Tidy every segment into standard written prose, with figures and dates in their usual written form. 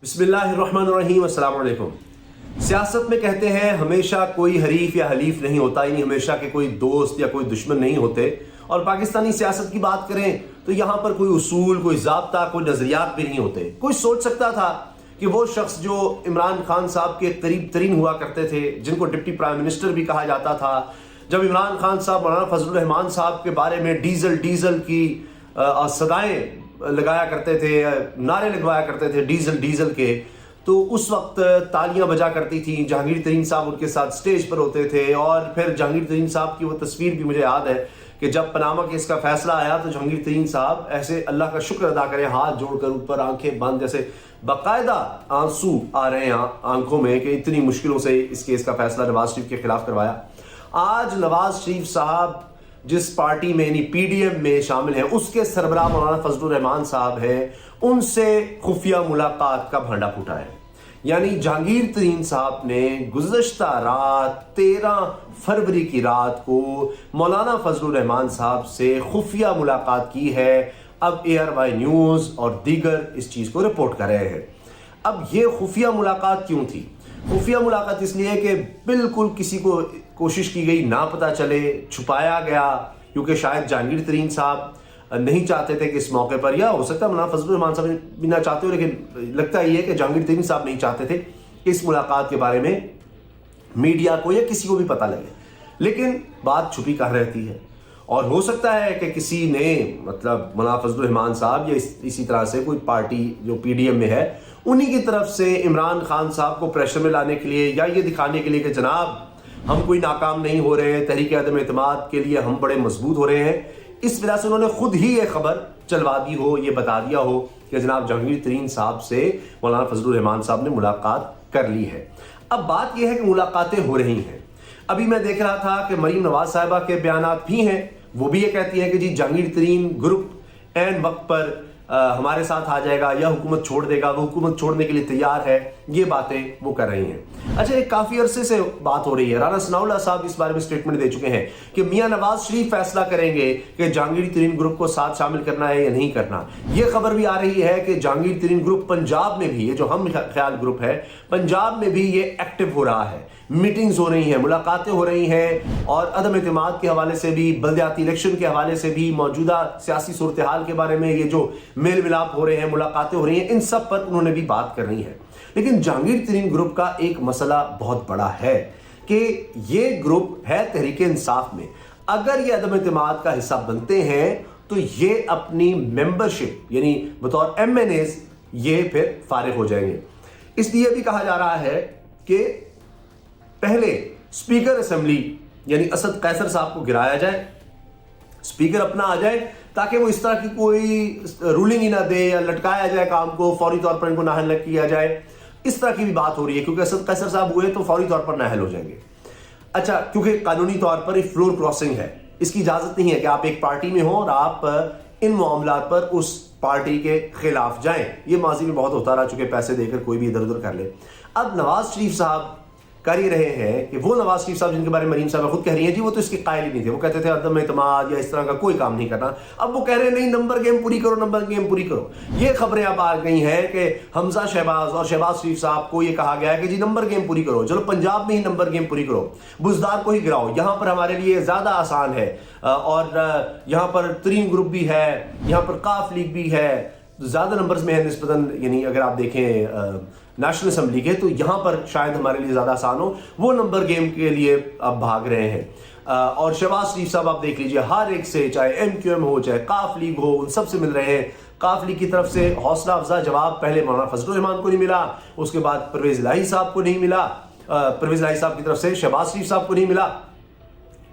बिस्मिल्लाहिर्रहमानिर्रहीम, अस्सलाम वालेकुम। सियासत में कहते हैं हमेशा कोई हरीफ या हलीफ नहीं होता, यानी हमेशा के कोई दोस्त या कोई दुश्मन नहीं होते। और पाकिस्तानी सियासत की बात करें तो यहाँ पर कोई उसूल, कोई ज़ाब्ता, कोई नज़रियात भी नहीं होते। कोई सोच सकता था कि वो शख्स जो इमरान खान साहब के करीब तरीन हुआ करते थे, जिनको डिप्टी प्राइम मिनिस्टर भी कहा जाता था, जब इमरान खान साहब मौलाना फजलुर रहमान साहब के बारे में डीजल की सदाएं लगाया करते थे, नारे लगवाया करते थे डीजल के, तो उस वक्त तालियां बजा करती थी। जहांगीर तरीन साहब उनके साथ स्टेज पर होते थे। और फिर जहांगीर तरीन साहब की वो तस्वीर भी मुझे याद है कि जब पनामा केस का फैसला आया तो जहांगीर तरीन साहब ऐसे अल्लाह का शुक्र अदा करें, हाथ जोड़कर ऊपर, आंखें बंद, जैसे बाकायदा आंसू आ रहे हैं आंखों में कि इतनी मुश्किलों से इस केस का फैसला नवाज शरीफ के खिलाफ करवाया। आज नवाज शरीफ साहब जिस पार्टी में यानी पीडीएम में शामिल हैं, उसके सरबराह मौलाना फजलुर रहमान साहब हैं, उनसे खुफिया मुलाकात का भांडा फूटा है। यानी जहांगीर तरीन साहब ने गुज़श्ता रात 13 फरवरी की रात को मौलाना फजलुर रहमान साहब से खुफिया मुलाकात की है। अब ARY न्यूज़ और दीगर इस चीज़ को रिपोर्ट कर रहे हैं। अब ये खुफिया मुलाकात क्यों थी? खुफिया मुलाकात इसलिए कि बिल्कुल किसी को कोशिश की गई ना पता चले, छुपाया गया, क्योंकि शायद जहांगीर तरीन साहब नहीं चाहते थे कि इस मौके पर, या हो सकता है मौलाना फजलुर रहमान साहब भी ना चाहते हो, लेकिन लगता ही है कि जहांगीर तरीन साहब नहीं चाहते थे कि इस मुलाकात के बारे में मीडिया को या किसी को भी पता लगे। लेकिन बात छुपी कहाँ रहती है। और हो सकता है कि किसी ने, मतलब मौलाना फजलुर रहमान साहब या इसी तरह से कोई पार्टी जो पीडीएम में है, उन्हीं की तरफ से इमरान खान साहब को प्रेशर में लाने के लिए या ये दिखाने के लिए कि जनाब हम कोई नाकाम नहीं हो रहे हैं, तहरीक अदम एतमाद के लिए हम बड़े मजबूत हो रहे हैं, इस वजह से उन्होंने खुद ही ये खबर चलवा दी हो, ये बता दिया हो कि जनाब जहांगीर तरीन साहब से मौलाना फजलुर रहमान साहब ने मुलाकात कर ली है। अब बात यह है कि मुलाकातें हो रही हैं। अभी मैं देख रहा था कि मरीम नवाज साहिबा के बयानात भी हैं, वो भी ये कहती है कि जी जहांगीर तरीन ग्रुप एन वक्त पर हमारे साथ आ जाएगा या हुकूमत छोड़ देगा, वो हुकूमत छोड़ने के लिए तैयार है, ये बातें वो कर रही हैं। अच्छा, एक काफी अरसे से बात हो रही है, राना सनाउल्लाह साहब इस बारे में स्टेटमेंट दे चुके हैं कि मियां नवाज शरीफ फैसला करेंगे कि जहांगीर तरीन ग्रुप को साथ शामिल करना है या नहीं करना। ये खबर भी आ रही है कि जहांगीर तरीन ग्रुप पंजाब में भी, ये जो हम ख्याल ग्रुप है, पंजाब में भी ये एक्टिव हो रहा है, मीटिंग्स हो रही हैं, मुलाकातें हो रही हैं, और अदम एतमाद के हवाले से भी, बल्दियाती इलेक्शन के हवाले से भी, मौजूदा सियासी सूरत हाल के बारे में ये जो मेल मिलाप हो रहे हैं, मुलाकातें हो रही हैं, इन सब पर उन्होंने भी बात करनी है। लेकिन जहांगीर तरीन ग्रुप का एक मसला बहुत बड़ा है कि ये ग्रुप है तहरीक इंसाफ में। अगर ये अदम एतमाद का हिस्सा बनते हैं तो ये अपनी मेंबरशिप यानी बतौर MNAs ये फिर फारिग हो जाएंगे। इसलिए भी कहा जा रहा है कि पहले स्पीकर असेंबली यानी असद कैसर साहब को गिराया जाए, स्पीकर अपना आ जाए, ताकि वो इस तरह की कोई रूलिंग ही ना दे या लटकाया जाए काम को, फौरी तौर पर इनको नाअहल किया जाए। इस तरह की भी बात हो रही है, क्योंकि असद कैसर साहब हुए तो फौरी तौर पर नाअहल हो जाएंगे। अच्छा, क्योंकि कानूनी तौर पर एक फ्लोर क्रॉसिंग है, इसकी इजाजत नहीं है कि आप एक पार्टी में हो और आप इन मामलात पर उस पार्टी के खिलाफ जाएं। ये माजी में बहुत होता रहा, चूंकि पैसे देकर कोई भी इधर उधर कर ले। अब नवाज शरीफ साहब कर ही रहे हैं कि वो नवाज शरीफ साहब जिनके बारे में मरीम साहब खुद कह रही हैं जी वो तो इसके कायल ही नहीं थे, वो कहते थे अदम एतमाद या इस तरह का कोई काम नहीं करना। अब वो कह रहे हैं नहीं, नंबर गेम पूरी करो, नंबर गेम पूरी करो। ये खबरें अब आ गई हैं कि हमजा शहबाज और शहबाज शरीफ साहब को ये कहा गया है कि जी नंबर गेम पूरी करो, चलो पंजाब में ही नंबर गेम पूरी करो, बुजदार को ही गिराओ, यहां पर हमारे लिए ज्यादा आसान है, और यहां पर तरीन ग्रुप भी है, यहां पर काफ लीग भी है, ज्यादा नंबर्स में है निस्बतन, यानी अगर आप देखें नेशनल असेंबली के, तो यहां पर शायद हमारे लिए ज्यादा आसान हो। वो नंबर गेम के लिए अब भाग रहे हैं। और शहबाज शरीफ साहब आप देख लीजिए, हर एक से, चाहे MQM हो चाहे काफ लीग हो, उन सब से मिल रहे हैं। काफ लीग की तरफ से हौसला अफजा जवाब पहले मौलाना फजलुर रहमान को नहीं मिला, उसके बाद परवेज इलाही साहब को नहीं मिला, परवेज इलाही साहब की तरफ से शहबाज शरीफ साहब को नहीं मिला।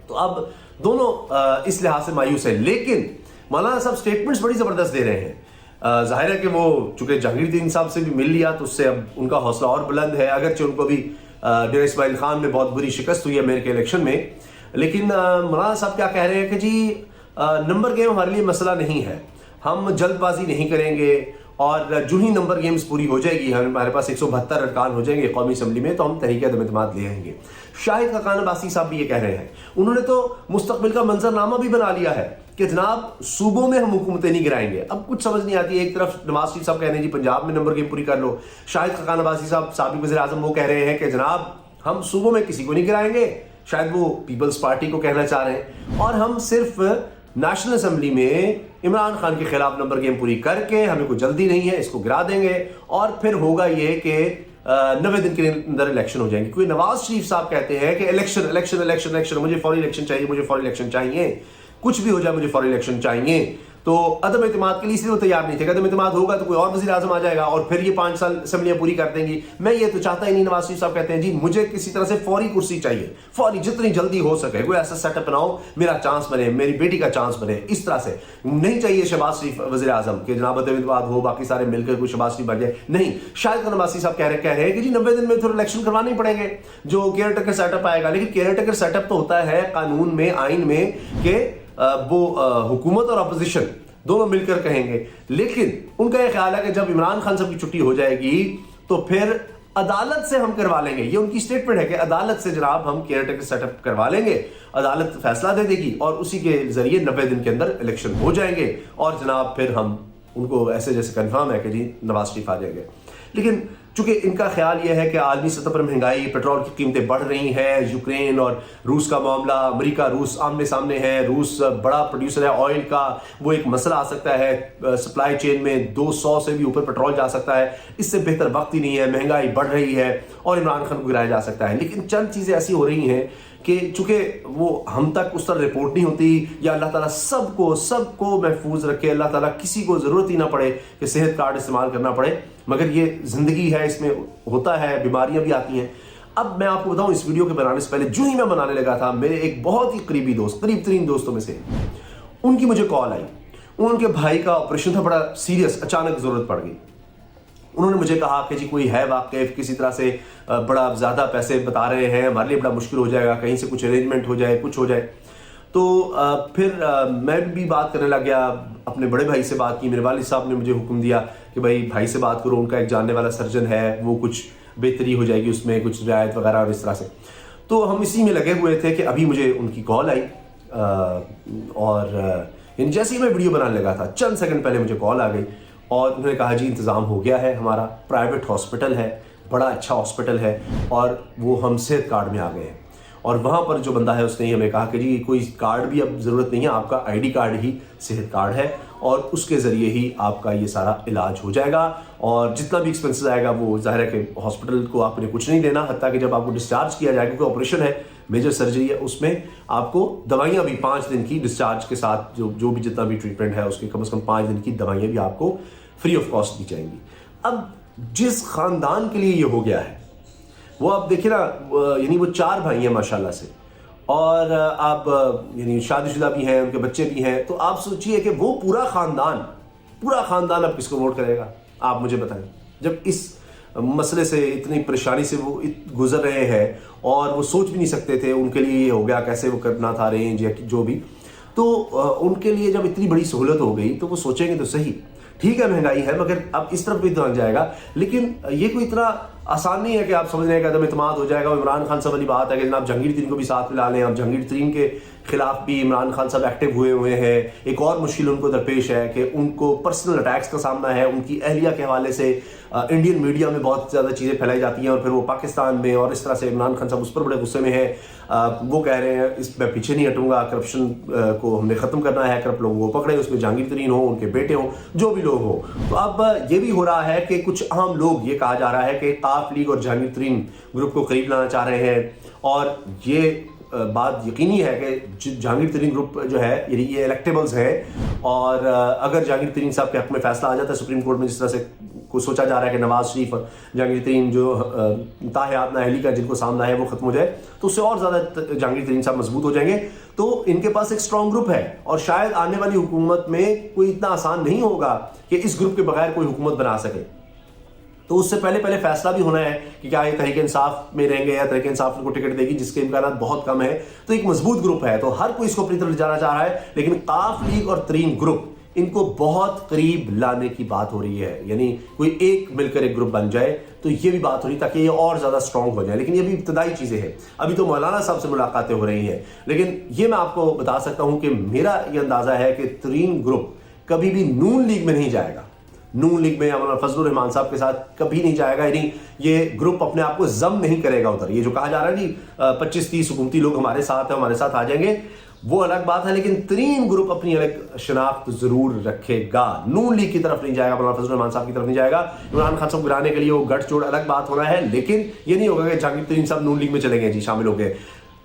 तो अब दोनों इस लिहाज से मायूस है। लेकिन मौलाना साहब स्टेटमेंट्स बड़ी जबरदस्त दे रहे हैं। जाहिर है कि वो चूंकि जहांगीर तरीन साहब से भी मिल लिया तो उससे अब उनका हौसला और बुलंद है, अगरचे उनको भी डेरा इस्माइल खान में बहुत बुरी शिकस्त हुई है अमेरिकी इलेक्शन में। लेकिन मौलाना साहब क्या कह रहे हैं कि जी नंबर गेम हमारे लिए मसला नहीं है, हम जल्दबाजी नहीं करेंगे, और जो ही नंबर गेम्स पूरी हो जाएगी, हमारे पास 172 अरकान हो जाएंगे कौमी असम्बली में, तो हम तहरीक अदम एतमाद ले आएंगे। शाहिद खान अब्बासी साहब भी ये कह रहे हैं। उन्होंने तो मुस्तकबिल का मंजरनामा भी बना लिया है کہ جناب صوبوں میں ہم حکومتیں نہیں گرائیں گے. اب کچھ سمجھ نہیں آتی. ایک طرف نواز شریف صاحب کہہ رہے ہیں جی پنجاب میں نمبر گیم پوری کر لو. شاہد خاقان عباسی صاحب سابق وزیر اعظم وہ کہہ رہے ہیں کہ جناب ہم صوبوں میں کسی کو نہیں گرائیں گے. شاید وہ پیپلز پارٹی کو کہنا چاہ رہے ہیں. اور ہم صرف نیشنل اسمبلی میں عمران خان کے خلاف نمبر گیم پوری کر کے, ہمیں کوئی جلدی نہیں ہے, اس کو گرا دیں گے. اور پھر ہوگا یہ کہ 90 دن کے اندر الیکشن ہو جائیں گے. کیونکہ نواز شریف صاحب کہتے ہیں کہ الیکشن الیکشن الیکشن الیکشن, مجھے فوری الیکشن چاہیے, مجھے فوری الیکشن چاہیے, کچھ بھی ہو جائے مجھے فوری الیکشن چاہیے. تو عدم اعتماد کے لیے اس لیے وہ تیار نہیں تھے. عدم اعتماد ہوگا تو کوئی اور وزیر اعظم آ جائے گا اور پھر یہ 5 سال اسمبلیاں پوری کر دیں گی. میں یہ تو چاہتا ہی نہیں. نواز شریف صاحب کہتے ہیں جی مجھے کسی طرح سے فوری کرسی چاہیے, فوری, جتنی جلدی ہو سکے کوئی ایسا سیٹ اپ بناؤ میرا چانس بنے, میری بیٹی کا چانس بنے. اس طرح سے نہیں چاہیے شہباز شریف وزیر اعظم کہ جناب عدم اعتماد ہو, باقی سارے مل کر کوئی شہباز شریف بن جائے. نہیں, شاہد خان عباسی صاحب کہہ رہے ہیں کہ جی 90 دن میں تو الیکشن کروانے ہی پڑیں گے, جو کیئر ٹیکر سیٹ اپ آئے گا. لیکن کیئر ٹیکر سیٹ اپ تو ہوتا ہے قانون میں, آئین میں, کہ وہ حکومت اور اپوزیشن دونوں مل کر کہیں گے. لیکن ان کا یہ خیال ہے کہ جب عمران خان صاحب کی چھٹی ہو جائے گی تو پھر عدالت سے ہم کروا لیں گے. یہ ان کی اسٹیٹمنٹ ہے کہ عدالت سے جناب ہم کیئر ٹیکر سیٹ اپ کروا لیں گے, عدالت فیصلہ دے دے گی اور اسی کے ذریعے 90 دن کے اندر الیکشن ہو جائیں گے. اور جناب پھر ہم ان کو ایسے جیسے کنفرم ہے کہ جی نواز شریف آ جائیں گے. لیکن چونکہ ان کا خیال یہ ہے کہ عالمی سطح پر مہنگائی, پیٹرول کی قیمتیں بڑھ رہی ہیں, یوکرین اور روس کا معاملہ, امریکہ روس آمنے سامنے ہے, روس بڑا پروڈیوسر ہے آئل کا, وہ ایک مسئلہ آ سکتا ہے, سپلائی چین میں 200 سے بھی اوپر پیٹرول جا سکتا ہے, اس سے بہتر وقت ہی نہیں ہے, مہنگائی بڑھ رہی ہے اور عمران خان کو گرایا جا سکتا ہے. لیکن چند چیزیں ایسی ہو رہی ہیں کہ چونکہ وہ ہم تک اس طرح رپورٹ نہیں ہوتی, یا اللہ تعالیٰ سب کو محفوظ رکھے, اللہ تعالیٰ کسی کو ضرورت ہی نہ پڑے کہ صحت کارڈ استعمال کرنا پڑے, مگر یہ زندگی ہے, اس میں ہوتا ہے, بیماریاں بھی آتی ہیں. اب میں آپ کو بتاؤں, اس ویڈیو کے بنانے سے پہلے جو ہی میں بنانے لگا تھا, میرے ایک بہت ہی قریبی دوست, قریب ترین دوستوں میں سے, ان کی مجھے کال آئی. ان کے بھائی کا آپریشن تھا, بڑا سیریس, اچانک ضرورت پڑ گئی. انہوں نے مجھے کہا کہ جی کوئی ہے واقف, کسی طرح سے بڑا زیادہ پیسے بتا رہے ہیں, ہمارے لیے بڑا مشکل ہو جائے گا, کہیں سے کچھ ارینجمنٹ ہو جائے, کچھ ہو جائے. تو پھر میں بھی بات کرنے لگ گیا, اپنے بڑے بھائی سے بات کی. میرے والد صاحب نے مجھے حکم دیا کہ بھائی سے بات کرو, ان کا ایک جاننے والا سرجن ہے, وہ کچھ بہتری ہو جائے گی اس میں, کچھ رعایت وغیرہ اور اس طرح سے. تو ہم اسی میں لگے ہوئے تھے کہ ابھی مجھے ان کی کال آئی, اور جیسے ہی میں ویڈیو بنانے لگا تھا, چند سیکنڈ پہلے مجھے کال آ گئی اور انہوں نے کہا جی انتظام ہو گیا ہے, ہمارا پرائیویٹ ہاسپٹل ہے, بڑا اچھا ہاسپٹل ہے, اور وہ ہم صحت کارڈ میں آ گئے ہیں. اور وہاں پر جو بندہ ہے اس نے ہمیں کہا کہ جی کوئی کارڈ بھی اب ضرورت نہیں ہے, آپ کا آئی ڈی کارڈ ہی صحت کارڈ ہے, اور اس کے ذریعے ہی آپ کا یہ سارا علاج ہو جائے گا, اور جتنا بھی ایکسپینسز آئے گا وہ ظاہر ہے کہ ہاسپٹل کو آپ نے کچھ نہیں دینا, حتیٰ کہ جب آپ کو ڈسچارج کیا جائے گا, کیونکہ آپریشن ہے, میجر سرجری ہے, اس میں آپ کو دوائیاں بھی 5 دن کی ڈسچارج کے ساتھ, جو بھی جتنا بھی ٹریٹمنٹ ہے اس کے کم از کم 5 دن کی دوائیاں بھی آپ کو فری آف کاسٹ دی جائیں گی. اب جس خاندان کے لیے یہ ہو گیا ہے, وہ آپ دیکھیں نا, یعنی وہ 4 بھائی ہیں ماشاءاللہ سے, اور آپ یعنی شادی شدہ بھی ہیں, ان کے بچے بھی ہیں. تو آپ سوچئے کہ وہ پورا خاندان اب کس کو ووٹ کرے گا, آپ مجھے بتائیں. جب اس مسئلے سے, اتنی پریشانی سے وہ گزر رہے ہیں, اور وہ سوچ بھی نہیں سکتے تھے, ان کے لیے یہ ہو گیا, کیسے وہ کرنا تھا رینج یا جو بھی. تو ان کے لیے جب اتنی بڑی سہولت ہو گئی تو وہ سوچیں گے تو صحیح, ٹھیک ہے مہنگائی ہے, مگر اب اس طرف بھی دھیان جائے گا. لیکن یہ کوئی اتنا آسان نہیں ہے کہ آپ سمجھ رہے ہیں کہ عدم اعتماد ہو جائے گا. عمران خان صاحب والی بات ہے کہ جناب جہانگیر ترین کو بھی ساتھ ملا لیں. اب جہانگیر ترین کے خلاف بھی عمران خان صاحب ایکٹیو ہوئے ہیں. ایک اور مشکل ان کو درپیش ہے کہ ان کو پرسنل اٹیکس کا سامنا ہے. ان کی اہلیہ کے حوالے سے انڈین میڈیا میں بہت زیادہ چیزیں پھیلائی جاتی ہیں, اور پھر وہ پاکستان میں, اور اس طرح سے عمران خان صاحب اس پر بڑے غصے میں ہیں. وہ کہہ رہے ہیں اس میں پیچھے نہیں ہٹوں گا, کرپشن کو ہم نے ختم کرنا ہے, کرپٹ لوگوں کو پکڑے, اس میں جہانگیر ترین ہوں, ان کے بیٹے ہوں, جو بھی لوگ ہوں. تو اب یہ بھی ہو رہا ہے کہ کچھ اہم لوگ, یہ کہا جا رہا ہے کہ قاف لیگ اور جہانگیر ترین گروپ کو قریب لانا چاہ رہے ہیں. اور یہ بات یقینی ہے کہ جہانگیر ترین گروپ جو ہے, یعنی یہ الیکٹیبلز ہیں, اور اگر جہانگیر ترین صاحب کے حق میں فیصلہ آ جاتا ہے سپریم کورٹ میں, جس طرح سے کو سوچا جا رہا ہے کہ نواز شریف اور جہانگیر ترین جو تاحیات نااہلی کا جن کو سامنا ہے وہ ختم ہو جائے, تو اس سے اور زیادہ جہانگیر ترین صاحب مضبوط ہو جائیں گے. تو ان کے پاس ایک اسٹرانگ گروپ ہے, اور شاید آنے والی حکومت میں کوئی اتنا آسان نہیں ہوگا کہ اس گروپ کے بغیر کوئی حکومت بنا سکے. تو اس سے پہلے فیصلہ بھی ہونا ہے کہ کیا یہ تحریک انصاف میں رہیں گے یا تحریک انصاف ان کو ٹکٹ دے گی, جس کے امکانات بہت کم ہے. تو ایک مضبوط گروپ ہے, تو ہر کوئی اس کو اپنی طرف جانا چاہ رہا ہے. لیکن قاف لیگ اور ترین گروپ इनको बहुत करीब लाने की बात हो रही है, यानी कोई एक मिलकर एक ग्रुप बन जाए तो ये भी बात हो रही ताकि ये और ज़्यादा स्ट्रॉन्ग हो जाए। लेकिन ये भी इब्तदाई चीज़ें हैं, अभी तो मौलाना साहब से मुलाकातें हो रही हैं। लेकिन ये मैं आपको बता सकता हूँ कि मेरा ये अंदाज़ा है कि तरीन ग्रुप कभी भी नून लीग में नहीं जाएगा। नून लीग में मौलाना फजलुर रहमान साहब के साथ कभी नहीं जाएगा, यानी ये ग्रुप अपने आप को जम नहीं करेगा उधर। ये जो कहा जा रहा है जी 25-30 हुकूमती लोग हमारे साथ हैं, हमारे साथ आ जाएंगे, वो अलग बात है, लेकिन तरीन ग्रुप अपनी अलग शनाख्त जरूर रखेगा। नून लीग की तरफ नहीं जाएगा, मौलाना फजलुर रहमान साहब की तरफ नहीं जाएगा। इमरान खान साहब गिराने के लिए वो गठजोड़ अलग बात होना है, लेकिन ये नहीं होगा कि जहांगीर तरीन साहब नून लीग में चले गए जी, शामिल हो गए।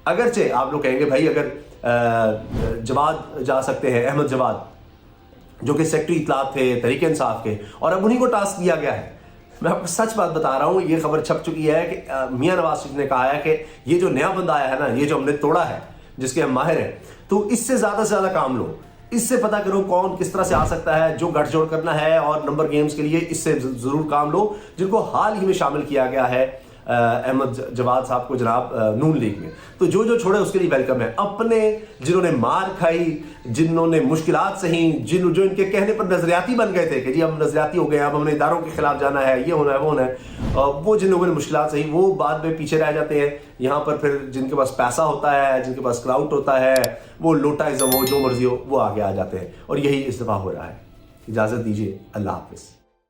अगरचे आप लोग कहेंगे भाई अगर जवाद जा सकते हैं, अहमद जवाद जो कि सेक्रेटरी इत्तलात थे तहरीक इंसाफ के, और अब उन्हीं को टास्क दिया गया है। मैं आपको सच बात बता रहा हूँ, ये खबर छप चुकी है कि मियां नवाज शरीफ ने कहा है कि ये जो नया बंदा आया है ना, ये जो हमने तोड़ा है, जिसके हम माहिर हैं, तो इससे ज़्यादा से ज़्यादा काम लो, इससे पता करो कौन किस तरह से आ सकता है, जो गठजोड़ करना है और नंबर गेम्स के लिए इससे ज़रूर काम लो, जिनको हाल ही में शामिल किया गया है अहमद जवाद साहब को जनाब नून लीग में। तो जो जो छोड़े उसके लिए वेलकम है। अपने जिन्होंने मार खाई, जिन्होंने मुश्किलात सही, जो इनके कहने पर नजरियाती बन गए थे कि जी हम नजरियाती हो गए, अब हमने इदारों के खिलाफ जाना है, ये होना है, वो होना है, वो जिन लोगों ने मुश्किलात सही वो बाद में पीछे रह जाते हैं। यहाँ पर फिर जिनके पास पैसा होता है, जिनके पास क्लाउट होता है, वो लोटाइज्म हो, जो मर्जी हो, वो आगे आ जाते हैं, और यही इस दफा हो रहा है। इजाज़त दीजिए, अल्लाह हाफिज़।